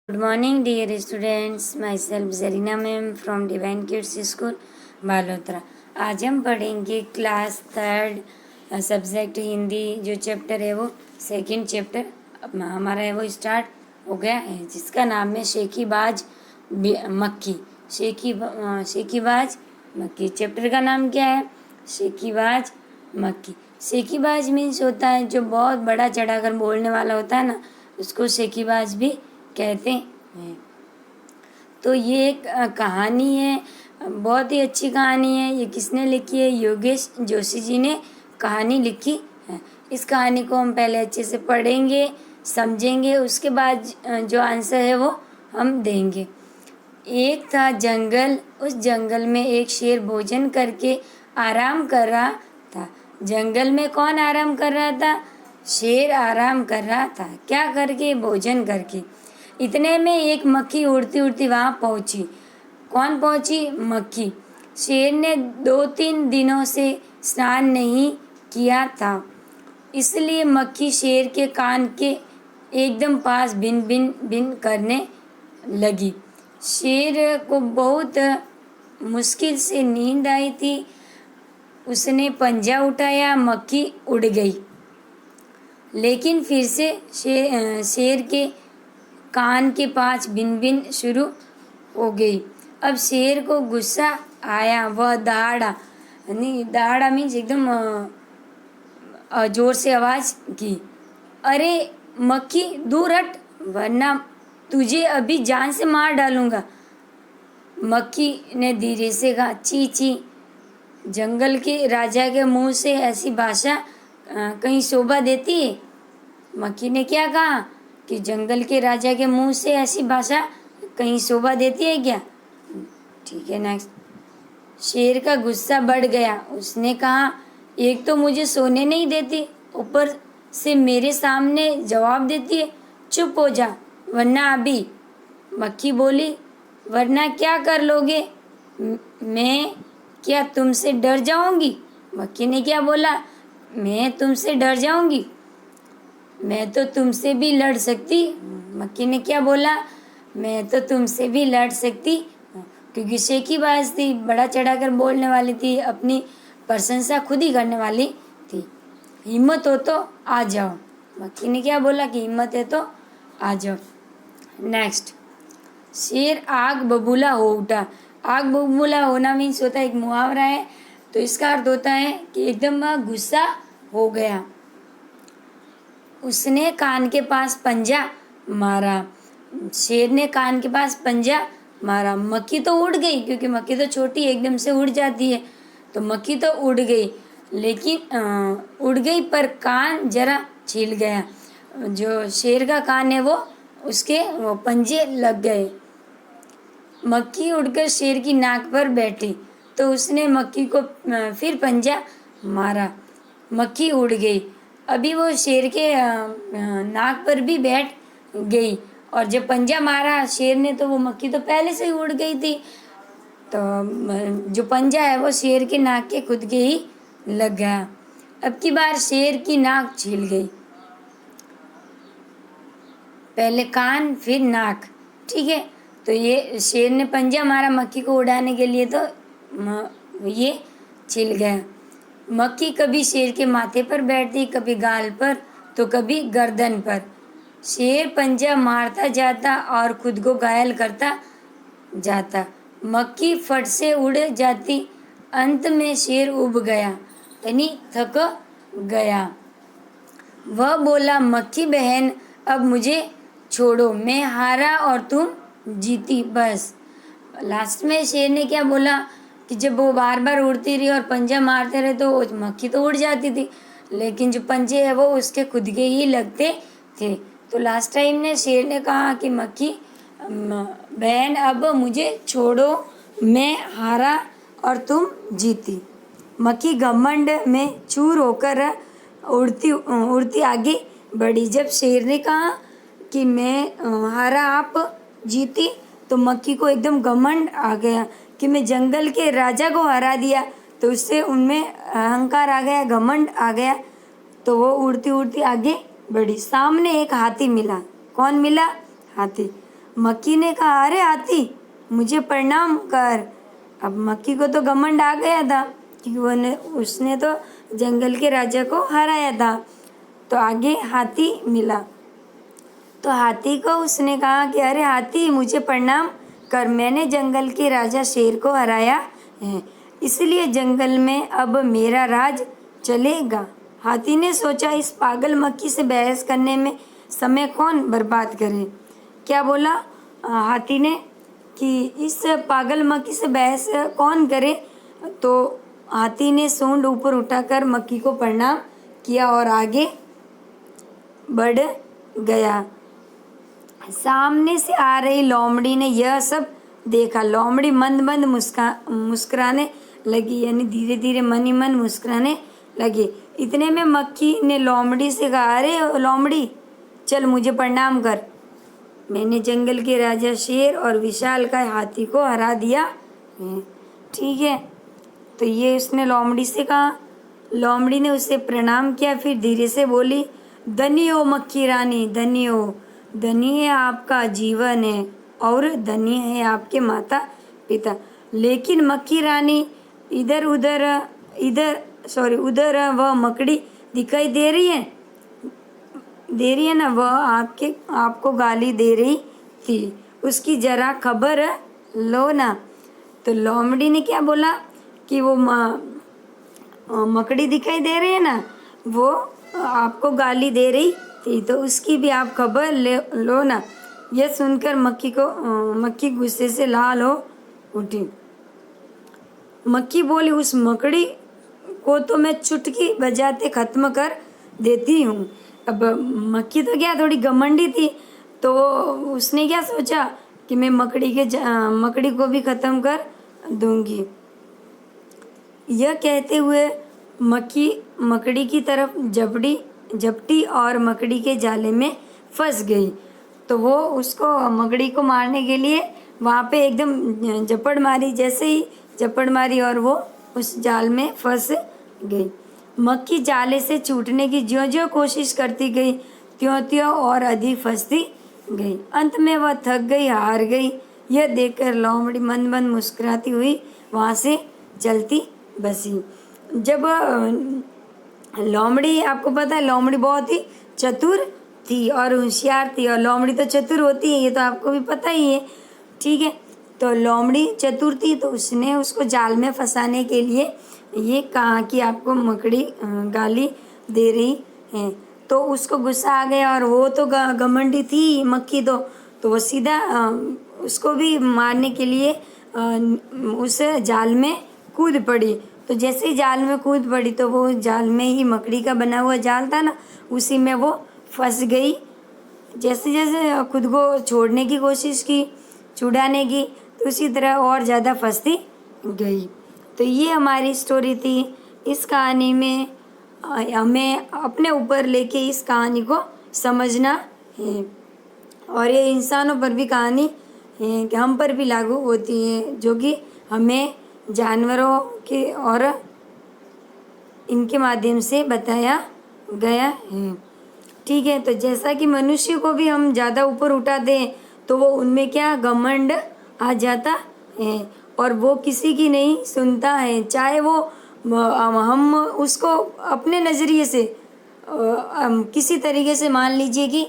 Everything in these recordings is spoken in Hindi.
Good morning, dear students. Myself Zarina ma'am from Divine Kids School, Balotra. आज हम पढ़ेंगे क्लास थर्ड सब्जेक्ट हिंदी। जो चैप्टर है वो सेकंड चैप्टर हमारा है वो स्टार्ट हो गया है, जिसका नाम है शेकीबाज मक्खी। शेकीबाज मक्खी चैप्टर का नाम क्या है? शेकीबाज मक्खी। शेकीबाज मीन्स होता है जो बहुत बड़ा चढ़ाकर बोलने वाला होता है ना, उसको शेकीबाज भी कहते हैं। तो ये एक कहानी है, बहुत ही अच्छी कहानी है। ये किसने लिखी है? योगेश जोशी जी ने कहानी लिखी है। इस कहानी को हम पहले अच्छे से पढ़ेंगे, समझेंगे, उसके बाद जो आंसर है वो हम देंगे। एक था जंगल, उस जंगल में एक शेर भोजन करके आराम कर रहा था। जंगल में कौन आराम कर रहा था? शेर आराम कर रहा था। क्या करके? भोजन करके। इतने में एक मक्खी उड़ती उड़ती वहाँ पहुँची। कौन पहुँची? मक्खी। शेर ने 2-3 दिनों से स्नान नहीं किया था, इसलिए मक्खी शेर के कान के एकदम पास भिन भिन भिन करने लगी। शेर को बहुत मुश्किल से नींद आई थी। उसने पंजा उठाया, मक्खी उड़ गई, लेकिन फिर से शेर के कान के पास भिन भिन शुरू हो गई। अब शेर को गुस्सा आया। वह दहाड़ा, नहीं दहाड़ा मीन्स एकदम जोर से आवाज़ की, अरे मक्खी दूर हट, वरना तुझे अभी जान से मार डालूंगा। मक्खी ने धीरे से कहा, ची ची, जंगल के राजा के मुंह से ऐसी भाषा कहीं शोभा देती है? मक्खी ने क्या कहा कि जंगल के राजा के मुंह से ऐसी भाषा कहीं शोभा देती है क्या? ठीक है, नेक्स्ट। शेर का गुस्सा बढ़ गया। उसने कहा, एक तो मुझे सोने नहीं देती, ऊपर से मेरे सामने जवाब देती है। चुप हो जा, वरना अभी। मक्खी बोली, वरना क्या कर लोगे? मैं क्या तुमसे डर जाऊंगी? मक्खी ने क्या बोला? मैं तुमसे डर जाऊंगी? मैं तो तुमसे भी लड़ सकती। मक्खी ने क्या बोला? मैं तो तुमसे भी लड़ सकती, क्योंकि शेकीबाज थी, बड़ा चढ़ाकर बोलने वाली थी, अपनी प्रशंसा खुद ही करने वाली थी। हिम्मत हो तो आ जाओ। मक्खी ने क्या बोला कि हिम्मत है तो आ जाओ। नेक्स्ट। शेर आग बबूला हो उठा। आग बबूला होना मीन्स होता है एक मुहावरा है, तो इसका अर्थ होता है कि एकदम गुस्सा हो गया। उसने कान के पास पंजा मारा। शेर ने कान के पास पंजा मारा। मक्खी तो उड़ गई, क्योंकि मक्खी तो छोटी एकदम से उड़ जाती है, तो मक्खी तो उड़ गई, लेकिन उड़ गई पर कान जरा छिल गया। जो शेर का कान है वो उसके वो पंजे लग गए। मक्खी उड़कर शेर की नाक पर बैठी, तो उसने मक्खी को फिर पंजा मारा। मक्खी उड़ गई। अभी वो शेर के नाक पर भी बैठ गई, और जब पंजा मारा शेर ने तो वो मक्खी तो पहले से ही उड़ गई थी, तो जो पंजा है वो शेर के नाक के खुद के ही लग गया। अब की बार शेर की नाक छिल गई, पहले कान फिर नाक। ठीक है, तो ये शेर ने पंजा मारा मक्खी को उड़ाने के लिए, तो ये छिल गया। मक्खी कभी शेर के माथे पर बैठती, कभी गाल पर, तो कभी गर्दन पर। शेर पंजा मारता जाता और खुद को घायल करता जाता। मक्खी फट से उड़ जाती। अंत में शेर उब गया, यानी थक गया। वह बोला, मक्खी बहन, अब मुझे छोड़ो, मैं हारा और तुम जीती, बस। लास्ट में शेर ने क्या बोला कि जब वो बार बार उड़ती रही और पंजा मारते रहे तो मक्खी तो उड़ जाती थी, लेकिन जो पंजे है वो उसके खुद के ही लगते थे। तो लास्ट टाइम ने शेर ने कहा कि मक्खी बहन, अब मुझे छोड़ो, मैं हारा और तुम जीती। मक्खी घमंड में चूर होकर उड़ती उड़ती आगे बढ़ी। जब शेर ने कहा कि मैं हारा आप जीती, तो मक्खी को एकदम घमंड आ गया कि मैं जंगल के राजा को हरा दिया, तो उससे उनमें अहंकार आ गया, घमंड आ गया। तो वो उड़ती उड़ती आगे बढ़ी। सामने एक हाथी मिला। कौन मिला? हाथी। मक्खी ने कहा, अरे हाथी मुझे प्रणाम कर। अब मक्खी को तो घमंड आ गया था क्योंकि उसने तो जंगल के राजा को हराया था। तो आगे हाथी मिला तो हाथी को उसने कहा कि अरे हाथी मुझे प्रणाम कर, मैंने जंगल के राजा शेर को हराया है, इसलिए जंगल में अब मेरा राज चलेगा। हाथी ने सोचा, इस पागल मक्खी से बहस करने में समय कौन बर्बाद करे। क्या बोला हाथी ने कि इस पागल मक्खी से बहस कौन करे। तो हाथी ने सूंड ऊपर उठाकर मक्खी को प्रणाम किया और आगे बढ़ गया। सामने से आ रही लोमड़ी ने यह सब देखा। लोमड़ी मंद मंद मुस्कुराने लगी, यानी धीरे धीरे मन ही मन मुस्कुराने लगी। इतने में मक्खी ने लोमड़ी से कहा, अरे लोमड़ी चल मुझे प्रणाम कर, मैंने जंगल के राजा शेर और विशालकाय हाथी को हरा दिया है। ठीक है, तो ये उसने लोमड़ी से कहा। लोमड़ी ने उसे प्रणाम किया, फिर धीरे से बोली, धनी हो मक्खी रानी, धनी हो, धनी है आपका जीवन है और धनी है आपके माता पिता। लेकिन मक्खी रानी इधर वह मकड़ी दिखाई दे रही है ना, वह आपको गाली दे रही थी, उसकी जरा खबर लो ना। तो लोमड़ी ने क्या बोला कि वो मकड़ी दिखाई दे रही है ना, वो आपको गाली दे रही थी, तो उसकी भी आप खबर लो ना। यह सुनकर मक्खी गुस्से से लाल हो उठी। मक्खी बोली, उस मकड़ी को तो मैं चुटकी बजाते खत्म कर देती हूँ। अब मक्खी तो क्या थोड़ी घमंडी थी, तो उसने क्या सोचा कि मैं मकड़ी को भी ख़त्म कर दूंगी। यह कहते हुए मक्खी मकड़ी की तरफ झपटी और मकड़ी के जाले में फंस गई। तो वो उसको मकड़ी को मारने के लिए वहाँ पे एकदम झपड़ मारी, जैसे ही झपड़ मारी और वो उस जाल में फंस गई। मक्खी जाले से छूटने की ज्यों-ज्यों कोशिश करती गई, त्यों-त्यों और अधिक फंसती गई। अंत में वह थक गई, हार गई। यह देखकर लोमड़ी मंद मंद मुस्कुराती हुई वहाँ से चलती बसी। जब लोमड़ी, आपको पता है लोमड़ी बहुत ही चतुर थी और होशियार थी, और लोमड़ी तो चतुर होती है, ये तो आपको भी पता ही है। ठीक है, तो लोमड़ी चतुर थी, तो उसने उसको जाल में फंसाने के लिए ये कहा कि आपको मकड़ी गाली दे रही है। तो उसको गुस्सा आ गया, और वो तो घमंडी थी मक्खी, तो वो सीधा उसको भी मारने के लिए उस जाल में कूद पड़ी। तो जैसे ही जाल में कूद पड़ी, तो वो जाल में ही मकड़ी का बना हुआ जाल था ना, उसी में वो फंस गई। जैसे जैसे खुद को छोड़ने की कोशिश की, छुड़ाने की, तो उसी तरह और ज़्यादा फंसती गई। तो ये हमारी स्टोरी थी। इस कहानी में हमें अपने ऊपर लेके इस कहानी को समझना है, और ये इंसानों पर भी कहानी है कि हम पर भी लागू होती है, जो कि हमें जानवरों के और इनके माध्यम से बताया गया है। ठीक है, तो जैसा कि मनुष्य को भी हम ज़्यादा ऊपर उठा दें, तो वो उनमें क्या घमंड आ जाता है, और वो किसी की नहीं सुनता है, चाहे वो हम उसको अपने नज़रिए से किसी तरीके से मान लीजिए कि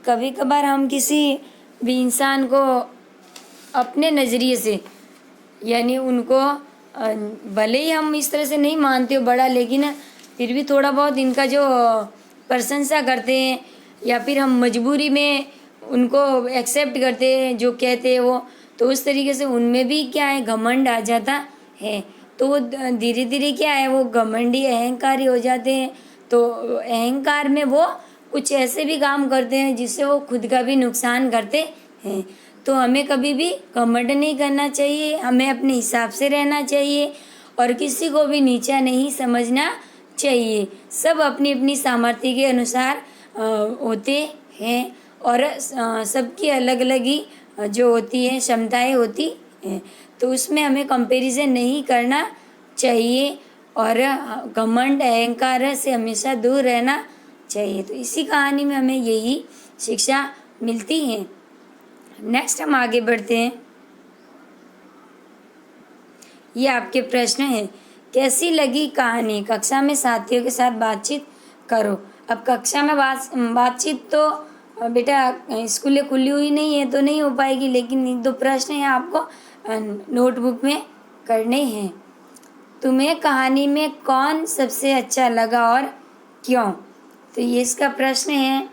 कभी कभार हम किसी भी इंसान को अपने नज़रिए से, यानी उनको भले ही हम इस तरह से नहीं मानते हो बड़ा, लेकिन फिर भी थोड़ा बहुत इनका जो प्रशंसा करते हैं, या फिर हम मजबूरी में उनको एक्सेप्ट करते हैं जो कहते हैं वो, तो उस तरीके से उनमें भी क्या है, घमंड आ जाता है। तो वो धीरे धीरे क्या है, वो घमंडी अहंकारी हो जाते हैं। तो अहंकार में वो कुछ ऐसे भी काम करते हैं जिससे वो खुद का भी नुकसान करते हैं। तो हमें कभी भी घमंड नहीं करना चाहिए, हमें अपने हिसाब से रहना चाहिए, और किसी को भी नीचा नहीं समझना चाहिए। सब अपनी अपनी सामर्थ्य के अनुसार होते हैं, और सबकी अलग अलग ही जो होती है क्षमताएं होती हैं, तो उसमें हमें कंपैरिजन नहीं करना चाहिए। और घमंड अहंकार से हमेशा दूर रहना चाहिए। तो इसी कहानी में हमें यही शिक्षा मिलती है। नेक्स्ट हम आगे बढ़ते हैं। ये आपके प्रश्न है, कैसी लगी कहानी? कक्षा में साथियों के साथ बातचीत करो। अब कक्षा में बातचीत तो बेटा स्कूलें खुली हुई नहीं है तो नहीं हो पाएगी, लेकिन 1-2 प्रश्न हैं आपको नोटबुक में करने हैं। तुम्हें कहानी में कौन सबसे अच्छा लगा और क्यों? तो ये इसका प्रश्न है।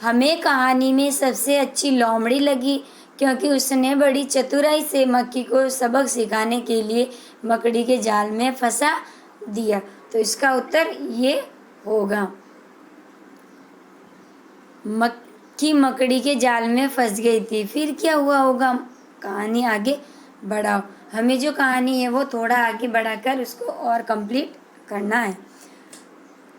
हमें कहानी में सबसे अच्छी लोमड़ी लगी क्योंकि उसने बड़ी चतुराई से मक्खी को सबक सिखाने के लिए मकड़ी के जाल में फंसा दिया। तो इसका उत्तर ये होगा। मक्खी मकड़ी के जाल में फंस गई थी, फिर क्या हुआ होगा? कहानी आगे बढ़ाओ। हमें जो कहानी है वो थोड़ा आगे बढ़ाकर उसको और कंप्लीट करना है।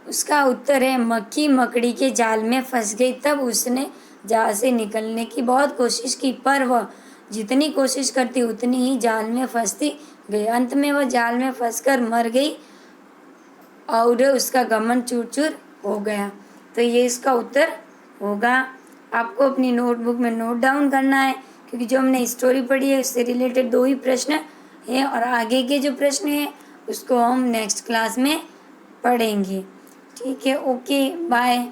उसका उत्तर है, मक्खी मकड़ी के जाल में फंस गई। तब उसने जाल से निकलने की बहुत कोशिश की, पर वह जितनी कोशिश करती उतनी ही जाल में फंसती गई। अंत में वह जाल में फंसकर मर गई और उसका घमंड चूर-चूर हो गया। तो ये इसका उत्तर होगा। आपको अपनी नोटबुक में नोट डाउन करना है, क्योंकि जो हमने स्टोरी पढ़ी है उससे रिलेटेड 2 ही प्रश्न हैं और आगे के जो प्रश्न हैं उसको हम नेक्स्ट क्लास में पढ़ेंगे। ठीक है, ओके, बाय।